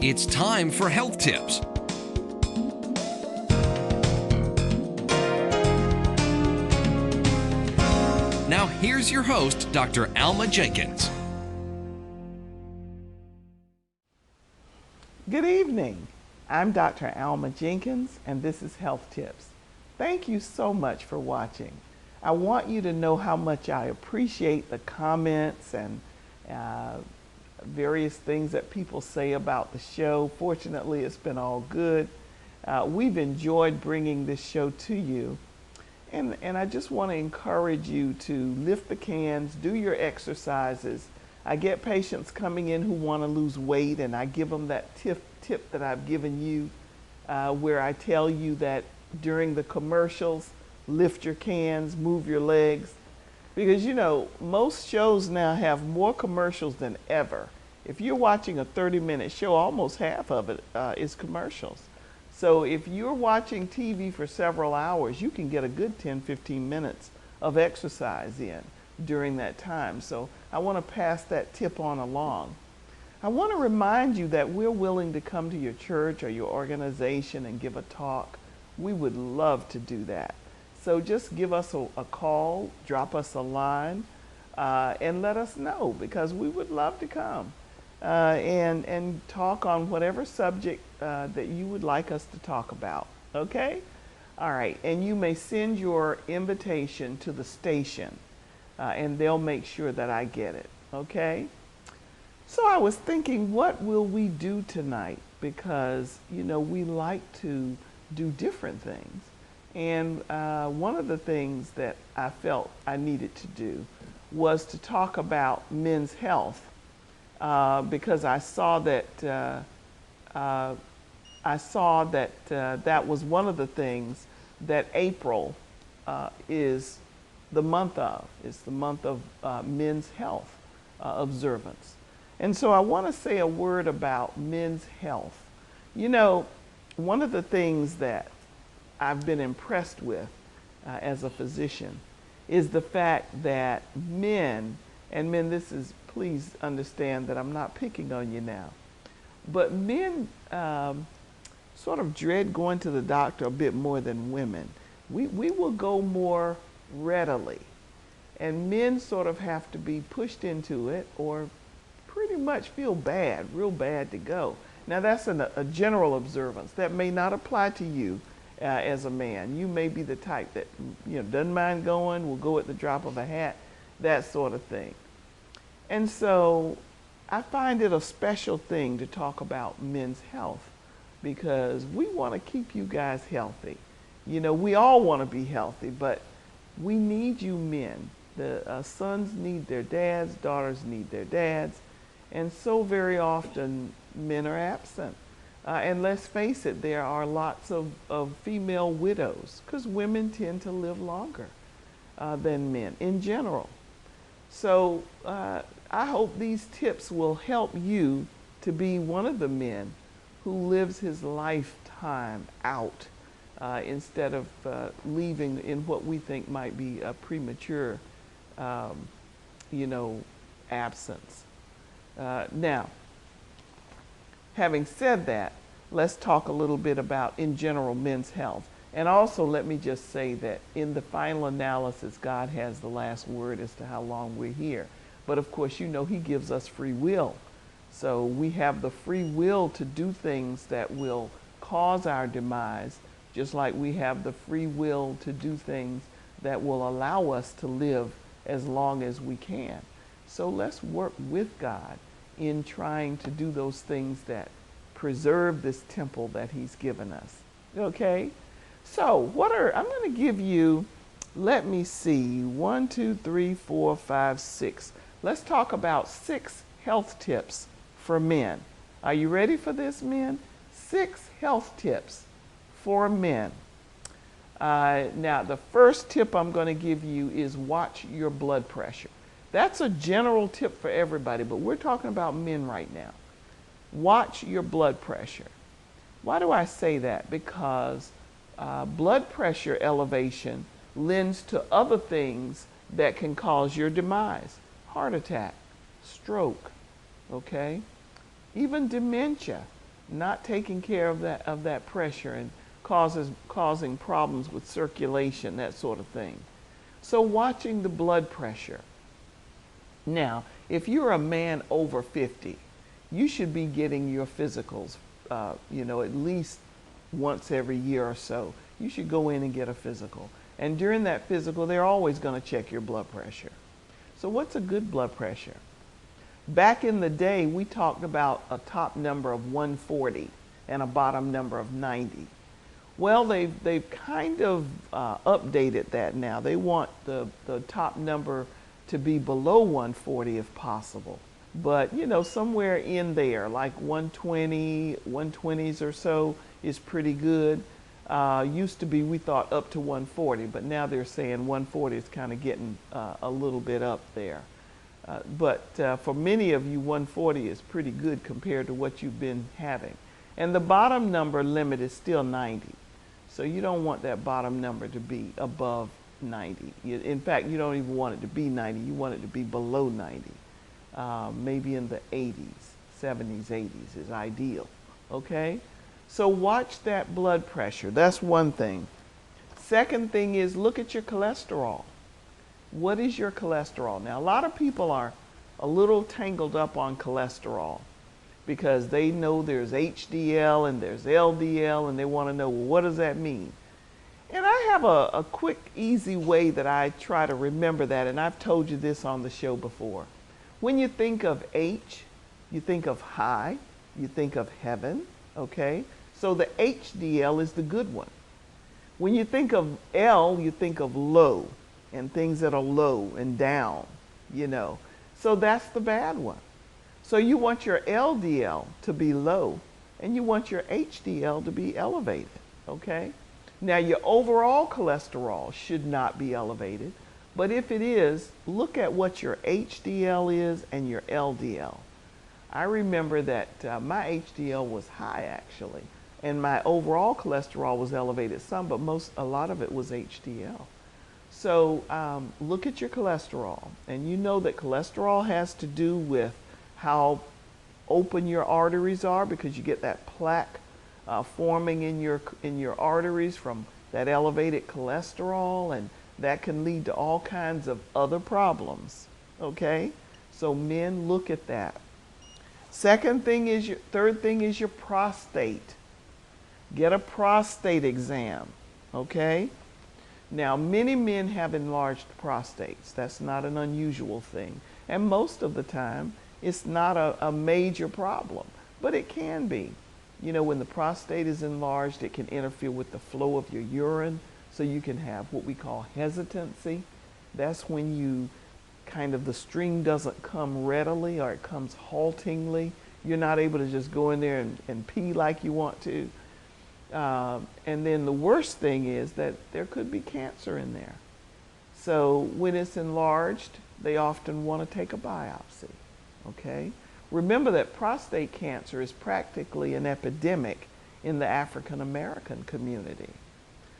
It's time for health tips. Now here's your host, Dr. Alma Jenkins. Good evening. I'm Dr. Alma Jenkins, and this is Health Tips. Thank you so much for watching. I want you to know how much I appreciate the comments and various things that people say about the show. Fortunately, it's been all good. We've enjoyed bringing this show to you. And I just want to encourage you to lift the cans, do your exercises. I get patients coming in who want to lose weight, and I give them that tip that I've given you, where I tell you that during the commercials, lift your cans, move your legs. Because, you know, most shows now have more commercials than ever. If you're watching a 30-minute show, almost half of it is commercials. So if you're watching TV for several hours, you can get a good 10-15 minutes of exercise in during that time. So I want to pass that tip on along. I want to remind you that we're willing to come to your church or your organization and give a talk. We would love to do that. So just give us a call, drop us a line, and let us know, because we would love to come and talk on whatever subject that you would like us to talk about. Okay? All right. And you may send your invitation to the station, and they'll make sure that I get it. Okay? So I was thinking, what will we do tonight? Because, you know, we like to do different things. And one of the things that I felt I needed to do was to talk about men's health, because I saw that that was one of the things that April is the month of. It's the month of men's health observance. And so I want to say a word about men's health. You know, one of the things that I've been impressed with as a physician is the fact that men, this is, please understand that I'm not picking on you now, but men sort of dread going to the doctor a bit more than women. We will go more readily, and men sort of have to be pushed into it or pretty much feel bad, real bad to go. Now that's a general observance that may not apply to you. As a man, you may be the type that, you know, doesn't mind going, will go at the drop of a hat, that sort of thing. And so I find it a special thing to talk about men's health, because we want to keep you guys healthy. You know, we all want to be healthy, but we need you men. The sons need their dads, daughters need their dads, and so very often men are absent. And let's face it, there are lots of female widows, because women tend to live longer than men in general. So I hope these tips will help you to be one of the men who lives his lifetime out instead of leaving in what we think might be a premature, absence. Now, having said that, let's talk a little bit about, in general, men's health. And also, let me just say that in the final analysis, God has the last word as to how long we're here. But of course, you know, He gives us free will. So we have the free will to do things that will cause our demise, just like we have the free will to do things that will allow us to live as long as we can. So let's work with God in trying to do those things that preserve this temple that He's given us. Okay? So I'm going to give you, let me see, 1, 2, 3, 4, 5, 6. Let's talk about 6 health tips for men. Are you ready for this, men? 6 health tips for men. Now, the first tip I'm going to give you is watch your blood pressure. That's a general tip for everybody, but we're talking about men right now. Watch your blood pressure. Why do I say that? Because blood pressure elevation lends to other things that can cause your demise. Heart attack, stroke, okay? Even dementia. not taking care of that pressure and causing problems with circulation, that sort of thing. So watching the blood pressure. Now, if you're a man over 50, you should be getting your physicals, at least once every year or so. You should go in and get a physical. And during that physical, they're always going to check your blood pressure. So what's a good blood pressure? Back in the day, we talked about a top number of 140 and a bottom number of 90. Well, they've kind of updated that now. They want the top number to be below 140 if possible. But, somewhere in there, like 120, 120s or so is pretty good. Used to be, we thought up to 140, but now they're saying 140 is kind of getting a little bit up there. But for many of you, 140 is pretty good compared to what you've been having. And the bottom number limit is still 90. So you don't want that bottom number to be above 90. In fact, you don't even want it to be 90. You want it to be below 90. Maybe in the 80s, 70s, 80s is ideal. Okay? So watch that blood pressure. That's one thing. Second thing is look at your cholesterol. What is your cholesterol? Now, a lot of people are a little tangled up on cholesterol because they know there's HDL and there's LDL and they want to know, well, what does that mean? And I have a quick, easy way that I try to remember that, and I've told you this on the show before. When you think of H, you think of high, you think of heaven, okay? So the HDL is the good one. When you think of L, you think of low and things that are low and down, So that's the bad one. So you want your LDL to be low and you want your HDL to be elevated, okay? Now your overall cholesterol should not be elevated, but if it is, look at what your HDL is and your LDL. I remember that my HDL was high actually, and my overall cholesterol was elevated some, but a lot of it was HDL. So look at your cholesterol, and you know that cholesterol has to do with how open your arteries are because you get that plaque forming in your arteries from that elevated cholesterol, and that can lead to all kinds of other problems. Okay, so men, look at that. Third thing is your prostate. Get a prostate exam. Okay. Now, many men have enlarged prostates. That's not an unusual thing. And most of the time, it's not a major problem, but it can be. When the prostate is enlarged, it can interfere with the flow of your urine, so you can have what we call hesitancy. That's when the stream doesn't come readily or it comes haltingly. You're not able to just go in there and pee like you want to. And then the worst thing is that there could be cancer in there. So when it's enlarged, they often want to take a biopsy. Okay? Remember that prostate cancer is practically an epidemic in the African American community.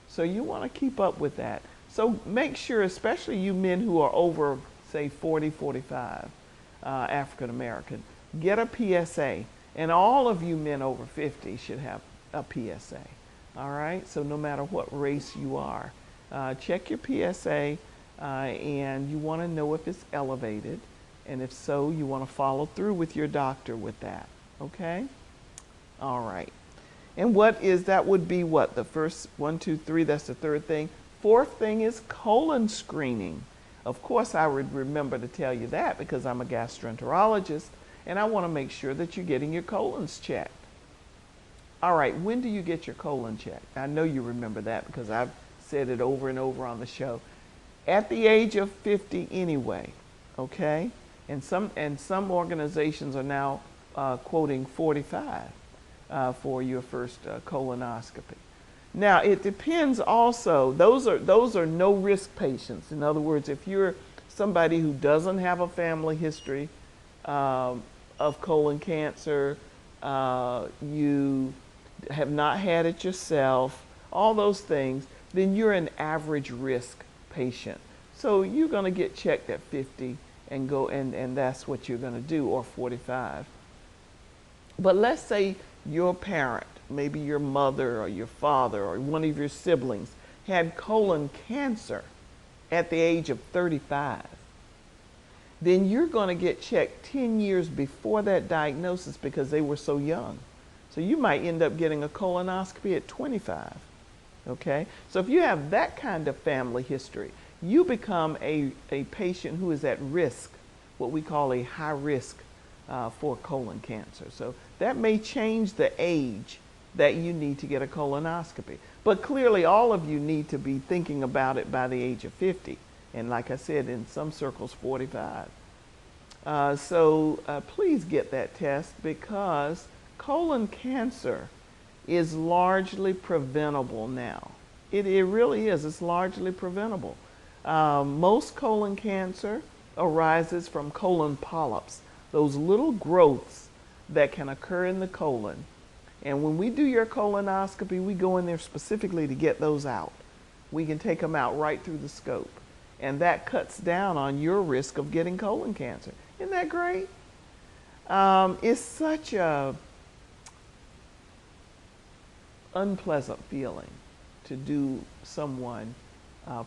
So you want to keep up with that. So make sure, especially you men who are over, say, 40, 45, African American, get a PSA. And all of you men over 50 should have a PSA. All right? So no matter what race you are, check your PSA, and you want to know if it's elevated. And if so, you want to follow through with your doctor with that. Okay? All right. And that would be what? The first 1, 2, 3, that's the third thing. Fourth thing is colon screening. Of course, I would remember to tell you that because I'm a gastroenterologist and I want to make sure that you're getting your colons checked. All right, when do you get your colon checked? I know you remember that because I've said it over and over on the show. At the age of 50 anyway, okay? And some organizations are now quoting 45 for your first colonoscopy. Now it depends also. Those are no risk patients. In other words, if you're somebody who doesn't have a family history of colon cancer, you have not had it yourself, all those things, then you're an average risk patient. So you're going to get checked at 50 and that's what you're going to do, or 45. But let's say your parent, maybe your mother or your father or one of your siblings, had colon cancer at the age of 35, then you're going to get checked 10 years before that diagnosis because they were so young. So you might end up getting a colonoscopy at 25. Okay? So if you have that kind of family history, you become a patient who is at risk, what we call a high risk for colon cancer. So that may change the age that you need to get a colonoscopy. But clearly all of you need to be thinking about it by the age of 50. And like I said, in some circles, 45. So please get that test, because colon cancer is largely preventable now. It really is. It's largely preventable. Most colon cancer arises from colon polyps, those little growths that can occur in the colon. And when we do your colonoscopy, we go in there specifically to get those out. We can take them out right through the scope. And that cuts down on your risk of getting colon cancer. Isn't that great? It's such a unpleasant feeling to do someone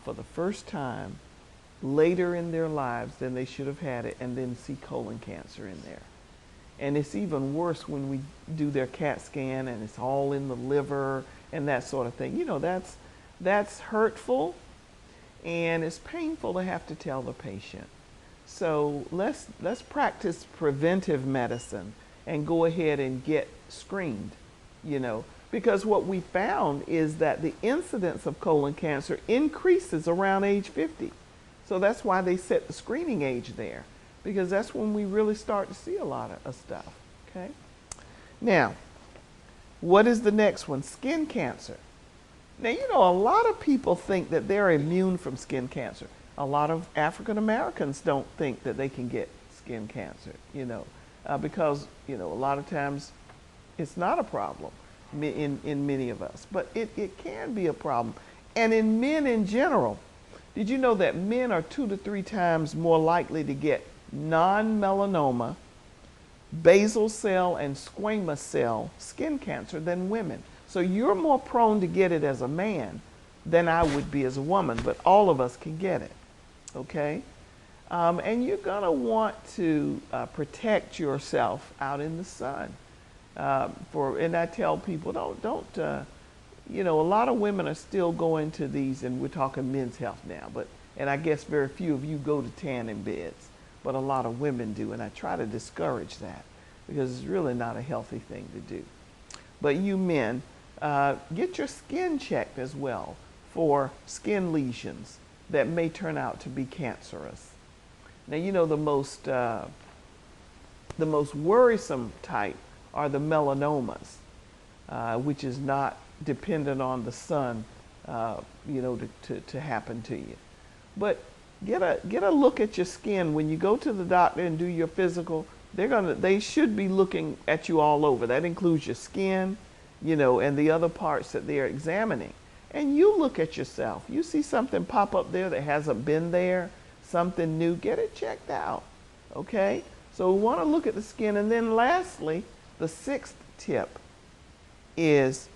for the first time later in their lives than they should have had it, and then see colon cancer in there. And it's even worse when we do their CAT scan and it's all in the liver and that sort of thing. You know, that's hurtful, and it's painful to have to tell the patient. So let's practice preventive medicine and go ahead and get screened, you know, because what we found is that the incidence of colon cancer increases around age 50. So that's why they set the screening age there, because that's when we really start to see a lot of stuff, okay? Now, what is the next one? Skin cancer. Now, you know, a lot of people think that they're immune from skin cancer. A lot of African Americans don't think that they can get skin cancer, you know, because, you know, a lot of times it's not a problem in many of us, but it can be a problem. And in men in general, did you know that men are 2 to 3 times more likely to get non-melanoma, basal cell, and squamous cell skin cancer than women? So you're more prone to get it as a man than I would be as a woman, but all of us can get it, okay? And you're gonna want to protect yourself out in the sun. And I tell people, don't you know, a lot of women are still going to these, and we're talking men's health now, and I guess very few of you go to tanning beds, but a lot of women do, and I try to discourage that because it's really not a healthy thing to do. But you men, get your skin checked as well for skin lesions that may turn out to be cancerous. Now, you know, the most worrisome type are the melanomas, which is not dependent on the sun, you know, to happen to you. But get a look at your skin when you go to the doctor and do your physical. They should be looking at you all over. That includes your skin, you know, and the other parts that they're examining. And you look at yourself. You see something pop up there that hasn't been there, something new, get it checked out, okay? So we want to look at the skin. And then lastly, the 6th tip is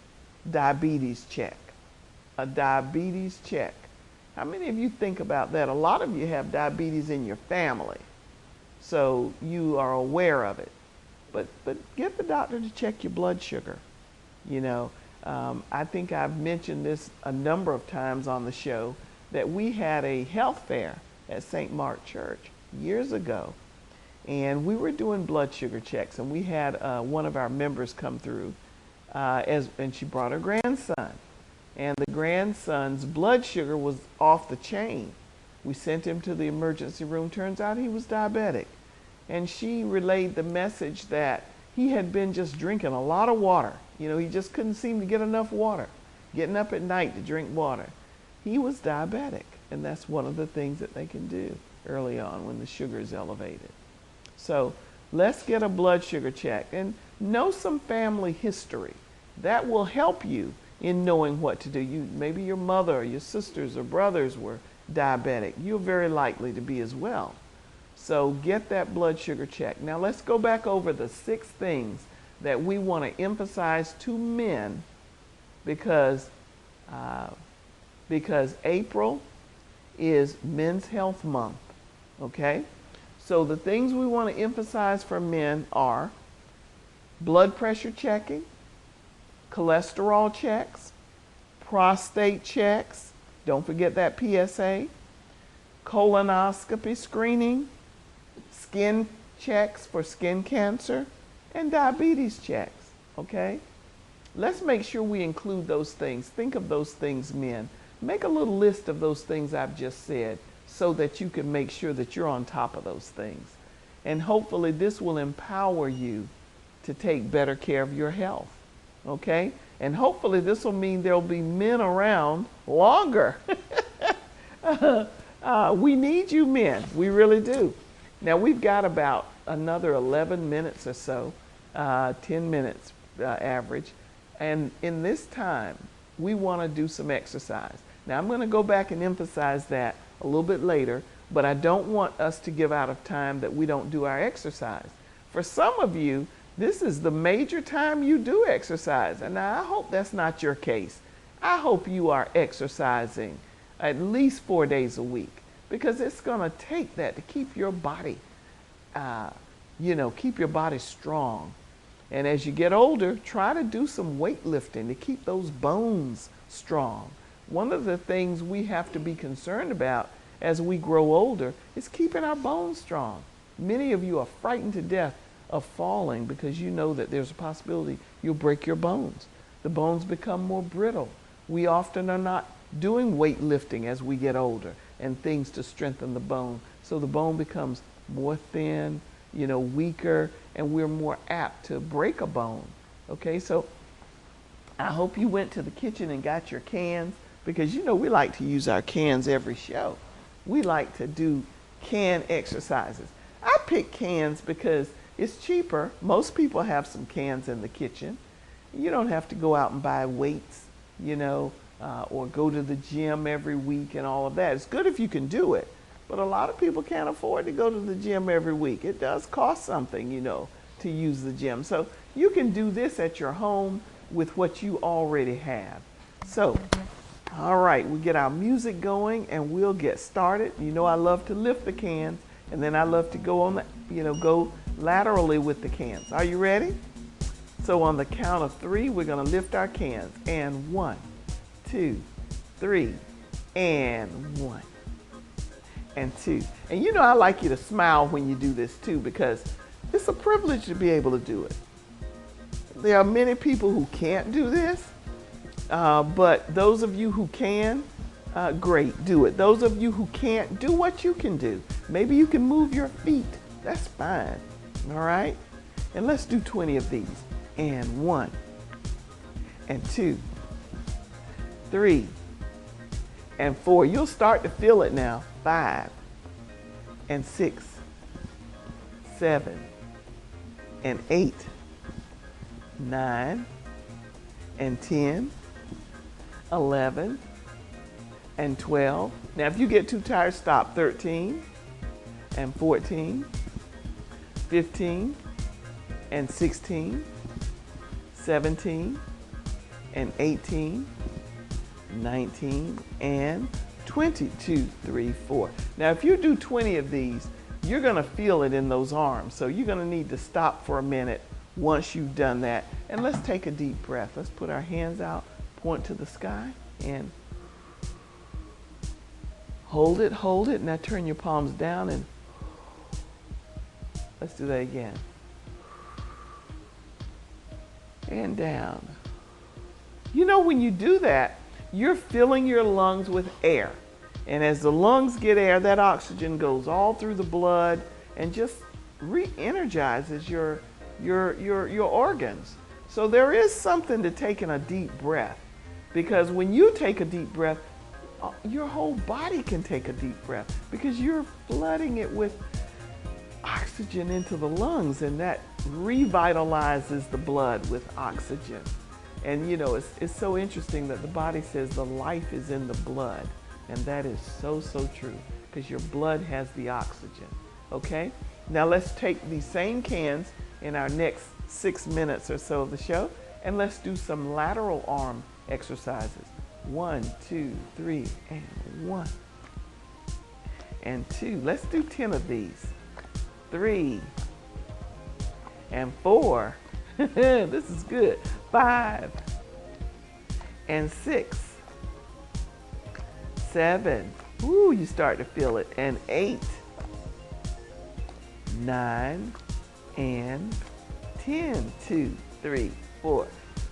diabetes check. A diabetes check. How many of you think about that? A lot of you have diabetes in your family, so you are aware of it. But get the doctor to check your blood sugar. You know, I think I've mentioned this a number of times on the show, that we had a health fair at St. Mark Church years ago, and we were doing blood sugar checks, and we had one of our members come through, and she brought her grandson, and the grandson's blood sugar was off the chain. We sent him to the emergency room. Turns out he was diabetic, and she relayed the message that he had been just drinking a lot of water. You know, he just couldn't seem to get enough water, getting up at night to drink water. He was diabetic, and that's one of the things that they can do early on when the sugar is elevated. So let's get a blood sugar check and know some family history. That will help you in knowing what to do. Maybe your mother or your sisters or brothers were diabetic. You're very likely to be as well. So get that blood sugar check. Now let's go back over the 6 things that we want to emphasize to men because April is Men's Health Month, okay? So the things we want to emphasize for men are blood pressure checking, cholesterol checks, prostate checks, don't forget that PSA, colonoscopy screening, skin checks for skin cancer, and diabetes checks, okay? Let's make sure we include those things. Think of those things, men. Make a little list of those things I've just said so that you can make sure that you're on top of those things. And hopefully this will empower you to take better care of your health, okay? And hopefully this will mean there'll be men around longer. We need you men, we really do. Now we've got about another 11 minutes or so, 10 minutes average. And in this time, we want to do some exercise. Now I'm going to go back and emphasize that a little bit later, but I don't want us to give out of time that we don't do our exercise. For some of you, this is the major time you do exercise, and I hope that's not your case. I hope you are exercising at least 4 days a week, because it's going to take that to keep your body, keep your body strong. And as you get older, try to do some weightlifting to keep those bones strong. One of the things we have to be concerned about as we grow older is keeping our bones strong. Many of you are frightened to death of falling because you know that there's a possibility you'll break your bones. The bones become more brittle. We often are not doing weightlifting as we get older and things to strengthen the bone. So the bone becomes more thin, weaker, and we're more apt to break a bone. Okay, so I hope you went to the kitchen and got your cans, because we like to use our cans every show. We like to do can exercises. I pick cans because it's cheaper. Most people have some cans in the kitchen. You don't have to go out and buy weights, or go to the gym every week and all of that. It's good if you can do it, but a lot of people can't afford to go to the gym every week. It does cost something, to use the gym. So you can do this at your home with what you already have. So, all right, we get our music going and we'll get started. I love to lift the cans, and then I love to go on go laterally with the cans. Are you ready? So on the count of 3, we're going to lift our cans. And 1, 2, 3, and 1, and 2. And I like you to smile when you do this too, because it's a privilege to be able to do it. There are many people who can't do this, but those of you who can, great, do it. Those of you who can't, do what you can do. Maybe you can move your feet. That's fine. All right? And let's do 20 of these. And 1, and 2, 3, and 4. You'll start to feel it now. 5, and 6, 7, and 8, 9, and 10, 11, and 12. Now, if you get too tired, stop. 13, and 14, 15, and 16, 17, and 18, 19, and 22, 3, 4. Now, if you do 20 of these, you're going to feel it in those arms. So you're going to need to stop for a minute once you've done that. And let's take a deep breath. Let's put our hands out, point to the sky, and hold it, hold it. Now turn your palms down and let's do that again. And down. When you do that, you're filling your lungs with air. And as the lungs get air, that oxygen goes all through the blood and just re-energizes your organs. So there is something to taking a deep breath, because when you take a deep breath, your whole body can take a deep breath because you're flooding it with oxygen into the lungs, and that revitalizes the blood with oxygen. And it's so interesting that the body says the life is in the blood, and that is so true, because your blood has the oxygen. Okay, now let's take these same cans in our next 6 minutes or so of the show, and let's do some lateral arm exercises. 1, 2, 3, and 1. And 2. Let's do 10 of these. 3. And 4. This is good. 5. And 6. 7. Ooh, you start to feel it. And 8. 9. And 10. 2, 3, 4.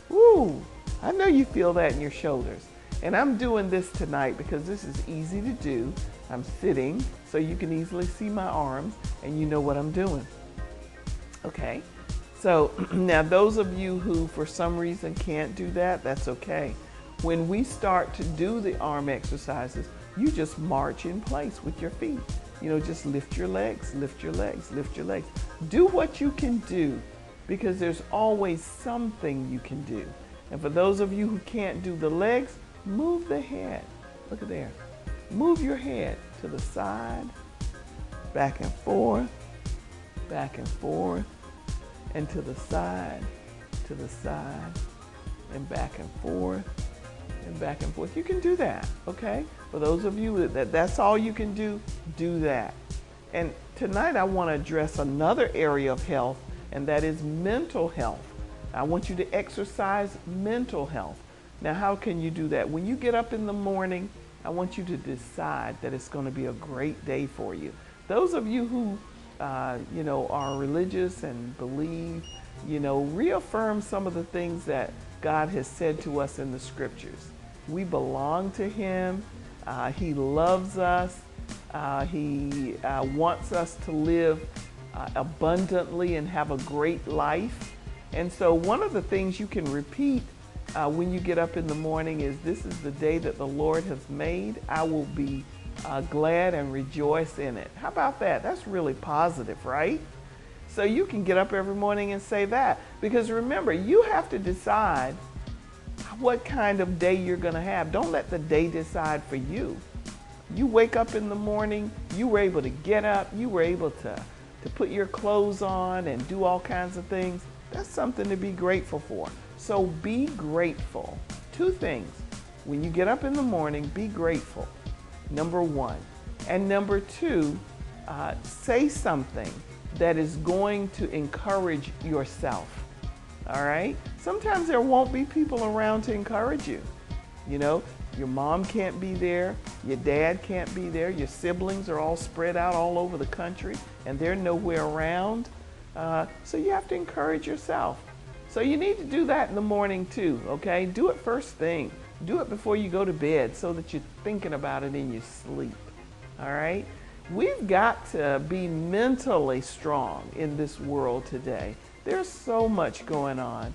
Woo! I know you feel that in your shoulders. And I'm doing this tonight because this is easy to do. I'm sitting so you can easily see my arms and you know what I'm doing. Okay, so now those of you who for some reason can't do that, that's okay. When we start to do the arm exercises, you just march in place with your feet. You know, just lift your legs, lift your legs, lift your legs. Do what you can do because there's always something you can do. And for those of you who can't do the legs, move the head. Look at there. Move your head to the side, back and forth, and to the side, and back and forth, and back and forth. You can do that, okay? For those of you that's all you can do, do that. And tonight I want to address another area of health, and that is mental health. I want you to exercise mental health. Now, how can you do that? When you get up in the morning, I want you to decide that it's going to be a great day for you. Those of you who, are religious and believe, reaffirm some of the things that God has said to us in the scriptures. We belong to Him. He loves us. He wants us to live abundantly and have a great life. And so one of the things you can repeat when you get up in the morning is, this is the day that the Lord has made. I will be glad and rejoice in it. How about that? That's really positive, right? So you can get up every morning and say that, because remember, you have to decide what kind of day you're going to have. Don't let the day decide for you. You wake up in the morning, you were able to get up, you were able to put your clothes on and do all kinds of things. That's something to be grateful for. So be grateful. 2 things. When you get up in the morning, be grateful. Number 1. And number 2, say something that is going to encourage yourself. All right? Sometimes there won't be people around to encourage you. Your mom can't be there, your dad can't be there, your siblings are all spread out all over the country and they're nowhere around. So you have to encourage yourself. So you need to do that in the morning too, okay? Do it first thing. Do it before you go to bed so that you're thinking about it in your sleep, all right? We've got to be mentally strong in this world today. There's so much going on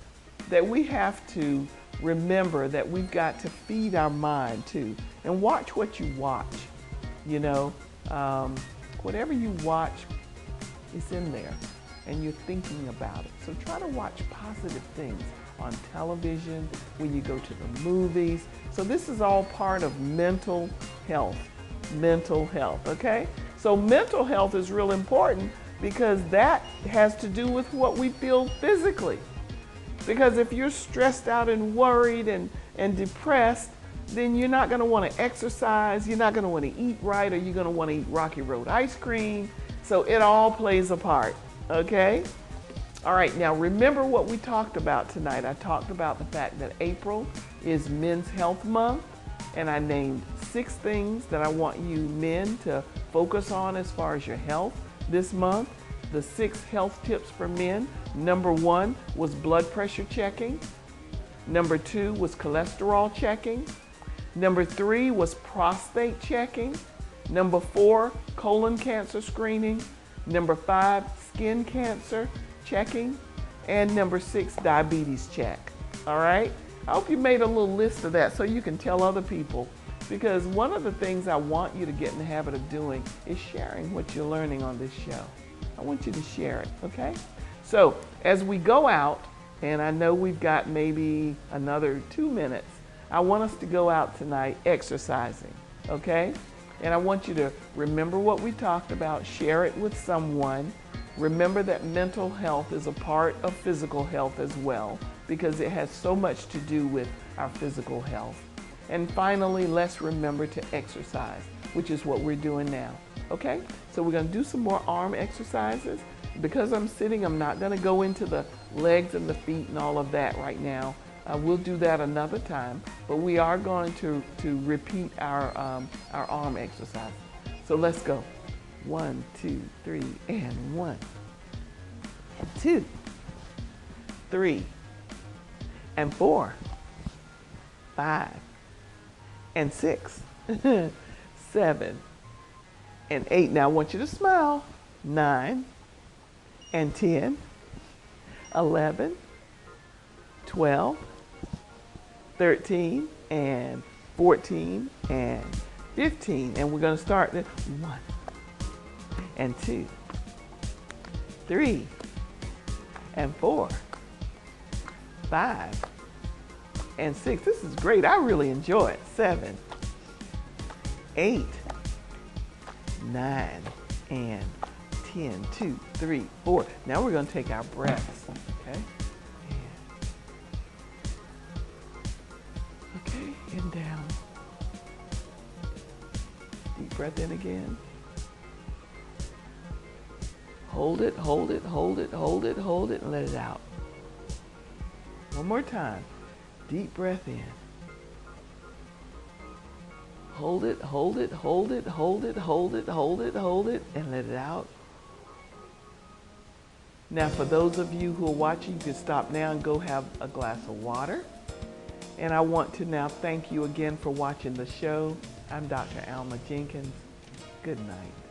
that we have to remember that we've got to feed our mind too. And watch what you watch. Whatever you watch is in there and you're thinking about it. So try to watch positive things on television, when you go to the movies. So this is all part of mental health, okay? So mental health is real important because that has to do with what we feel physically. Because if you're stressed out and worried and depressed, then you're not going to want to exercise, you're not going to want to eat right, or you're going to want to eat Rocky Road ice cream. So it all plays a part, okay? All right, now remember what we talked about tonight. I talked about the fact that April is Men's Health Month, and I named 6 things that I want you men to focus on as far as your health this month. The 6 health tips for men. Number 1 was blood pressure checking. Number 2 was cholesterol checking. Number 3 was prostate checking. Number 4, colon cancer screening. Number 5, skin cancer checking. And number 6, diabetes check. All right? I hope you made a little list of that so you can tell other people, because one of the things I want you to get in the habit of doing is sharing what you're learning on this show. I want you to share it, okay? So as we go out, and I know we've got maybe another 2 minutes, I want us to go out tonight exercising, okay? And I want you to remember what we talked about, share it with someone, Remember that mental health is a part of physical health as well, because it has so much to do with our physical health. And finally, let's remember to exercise, which is what we're doing now. Okay? So we're going to do some more arm exercises. Because I'm sitting, I'm not going to go into the legs and the feet and all of that right now. We'll do that another time, but we are going to repeat our arm exercise. So let's go. 1, 2, 3, and 1, and 2, 3, and 4, 5, and 6, 7, and 8. Now I want you to smile. 9, and 10, 11, 12, 13, and 14, and 15. And we're going to start this. 1, and 2, 3, and 4, 5, and 6. This is great. I really enjoy it. 7, 8, 9, and 10, 2, 3, 4. Now we're going to take our breaths. Okay? Okay, and down. Deep breath in again. Hold it, hold it, hold it, hold it, hold it, and let it out. One more time. Deep breath in. Hold it, hold it, hold it, hold it, hold it, hold it, hold it, and let it out. Now, for those of you who are watching, you can stop now and go have a glass of water. And I want to now thank you again for watching the show. I'm Dr. Alma Jenkins. Good night.